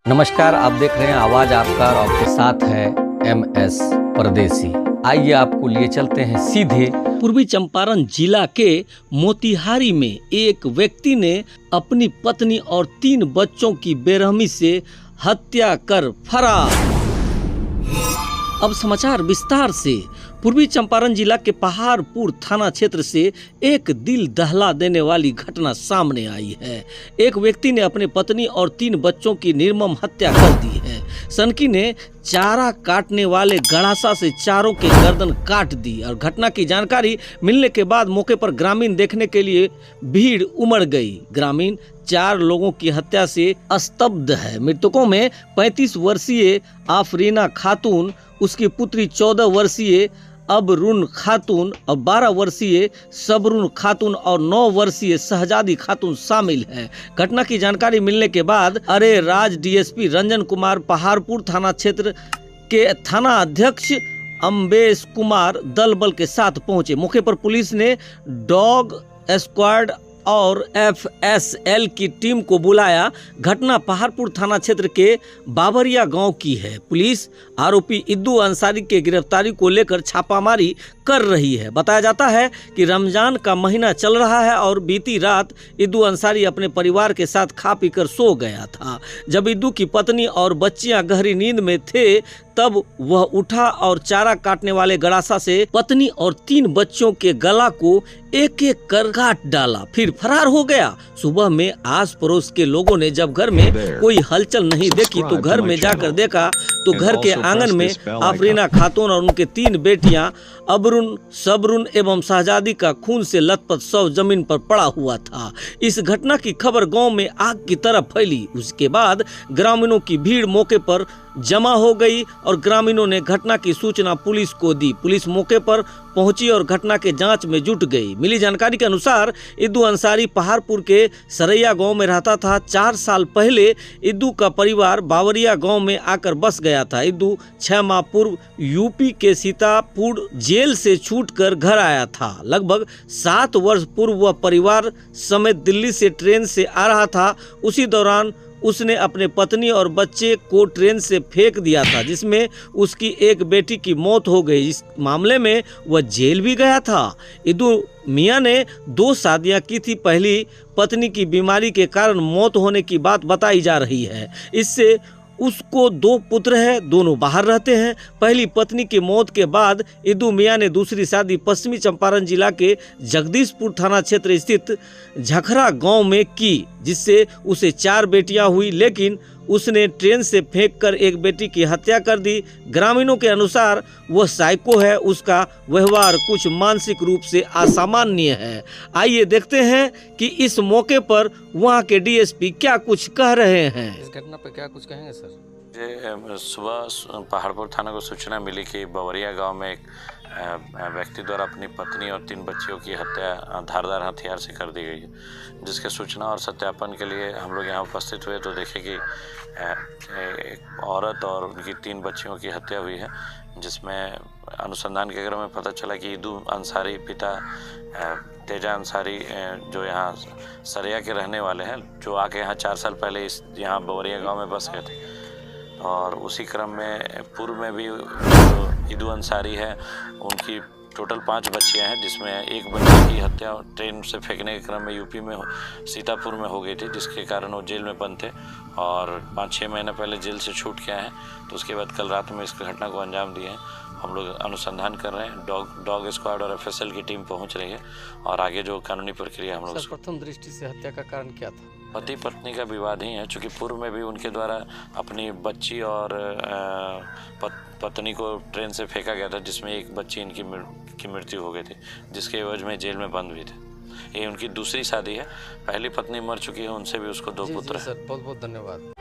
नमस्कार, आप देख रहे हैं आवाज आपका और आपके साथ है MS परदेसी। आइए आपको लिए चलते हैं सीधे पूर्वी चंपारण जिला के मोतिहारी में। एक व्यक्ति ने अपनी पत्नी और 3 बच्चों की बेरहमी से हत्या कर फरार। अब समाचार विस्तार से। पूर्वी चंपारण जिला के पहाड़पुर थाना क्षेत्र से एक दिल दहला देने वाली घटना सामने आई है। एक व्यक्ति ने अपने पत्नी और 3 बच्चों की निर्मम हत्या कर दी है। सनकी ने चारा काटने वाले गड़ासा से चारों के गर्दन काट दी और घटना की जानकारी मिलने के बाद मौके पर ग्रामीण देखने के लिए भीड़ उमड़ गई। ग्रामीण 4 लोगों की हत्या से स्तब्ध है। मृतकों में 35 वर्षीय आफरीना खातून, उसकी पुत्री 14 वर्षीय अबरुन खातून और 12 वर्षीय सबरुन खातून और 9 वर्षीय शहजादी खातून शामिल हैं। घटना की जानकारी मिलने के बाद अरे राज DSP रंजन कुमार पहाड़पुर थाना क्षेत्र के थाना अध्यक्ष अम्बेश कुमार दल बल के साथ पहुंचे। मौके पर पुलिस ने डॉग स्क्वाड और FSL की टीम को बुलाया। घटना पहाड़पुर थाना क्षेत्र के बाबरिया गांव की है। पुलिस आरोपी इद्दू अंसारी के गिरफ्तारी को लेकर छापामारी कर रही है। बताया जाता है कि रमजान का महीना चल रहा है और बीती रात इद्दू अंसारी अपने परिवार के साथ खा पीकर सो गया था। जब इद्दू की पत्नी और बच्चियां गहरी नींद में थे तब वह उठा और चारा काटने वाले गड़ासा से पत्नी और 3 बच्चों के गला को एक एक कर काट डाला, फिर फरार हो गया। सुबह में आस पड़ोस के लोगों ने जब घर में कोई हलचल नहीं देखी तो घर में जाकर देखा तो घर के आंगन में आफरीना खातून और उनके 3 बेटियां अबरुन, सबरुन एवं शहजादी का खून से लथपथ शव जमीन पर पड़ा हुआ था। इस घटना की खबर गांव में आग की तरह फैली। उसके बाद ग्रामीणों की भीड़ मौके पर जमा हो गई और ग्रामीणों ने घटना की सूचना पुलिस को दी। पुलिस मौके पर पहुंची और घटना के जांच में जुट गई। मिली जानकारी के अनुसार इद्दू अंसारी पहाड़पुर के सरैया गांव में रहता था। 4 साल पहले इद्दू का परिवार बावरिया गांव में आकर बस गया था। इद्दू 6 माह पूर्व यूपी के सीतापुर जेल से छूटकर घर आया था। लगभग 7 वर्ष पूर्व वह परिवार समेत दिल्ली से ट्रेन से आ रहा था। उसी दौरान उसने अपने पत्नी और बच्चे को ट्रेन से फेंक दिया था, जिसमें उसकी एक बेटी की मौत हो गई। इस मामले में वह जेल भी गया था। इद्दू मियां ने 2 शादियां की थी। पहली पत्नी की बीमारी के कारण मौत होने की बात बताई जा रही है। इससे उसको 2 पुत्र हैं, दोनों बाहर रहते हैं। पहली पत्नी की मौत के बाद इद्दू मियां ने दूसरी शादी पश्चिमी चंपारण जिला के जगदीशपुर थाना क्षेत्र स्थित झखरा गांव में की, जिससे उसे 4 बेटियां हुई, लेकिन उसने ट्रेन से फेंककर एक बेटी की हत्या कर दी। ग्रामीणों के अनुसार वह साइको है, उसका व्यवहार कुछ मानसिक रूप से असामान्य है। आइए देखते हैं कि इस मौके पर वहां के DSP क्या कुछ कह रहे हैं। इस घटना पर क्या कुछ कहेंगे सर? सुबह पहाड़पुर थाना को सूचना मिली कि बवरिया गांव में एक व्यक्ति द्वारा अपनी पत्नी और 3 बच्चियों की हत्या धारदार हथियार से कर दी गई है, जिसके सूचना और सत्यापन के लिए हम लोग यहाँ उपस्थित हुए तो देखे कि एक औरत और उनकी 3 बच्चियों की हत्या हुई है, जिसमें अनुसंधान के क्रम में पता चला कि इद्दू अंसारी पिता तेजा अंसारी जो यहाँ सरैया के रहने वाले हैं, जो आके यहाँ 4 साल पहले यहाँ बवरिया गाँव में बस गए थे। और उसी क्रम में पूर्व में भी जो इद्दू अंसारी है उनकी टोटल 5 बच्चियां हैं, जिसमें एक बच्ची की हत्या ट्रेन से फेंकने के क्रम में यूपी में सीतापुर में हो गई थी, जिसके कारण वो जेल में बंद थे और 5-6 महीने पहले जेल से छूट के आए हैं। तो उसके बाद कल रात में इस घटना को अंजाम दिए हैं। हम लोग अनुसंधान कर रहे हैं। डॉग स्क्वाड और FSL की टीम पहुंच रही है और आगे जो कानूनी प्रक्रिया हम लोग। प्रथम दृष्टि से हत्या का कारण क्या था? पति पत्नी का विवाद ही है, चूँकि पूर्व में भी उनके द्वारा अपनी बच्ची और पत्नी को ट्रेन से फेंका गया था, जिसमें एक बच्ची की मृत्यु हो गई थी, जिसके एवज में जेल में बंद भी थे। ये उनकी दूसरी शादी है। पहली पत्नी मर चुकी है, उनसे भी उसको 2 पुत्र हैं। सर बहुत बहुत धन्यवाद।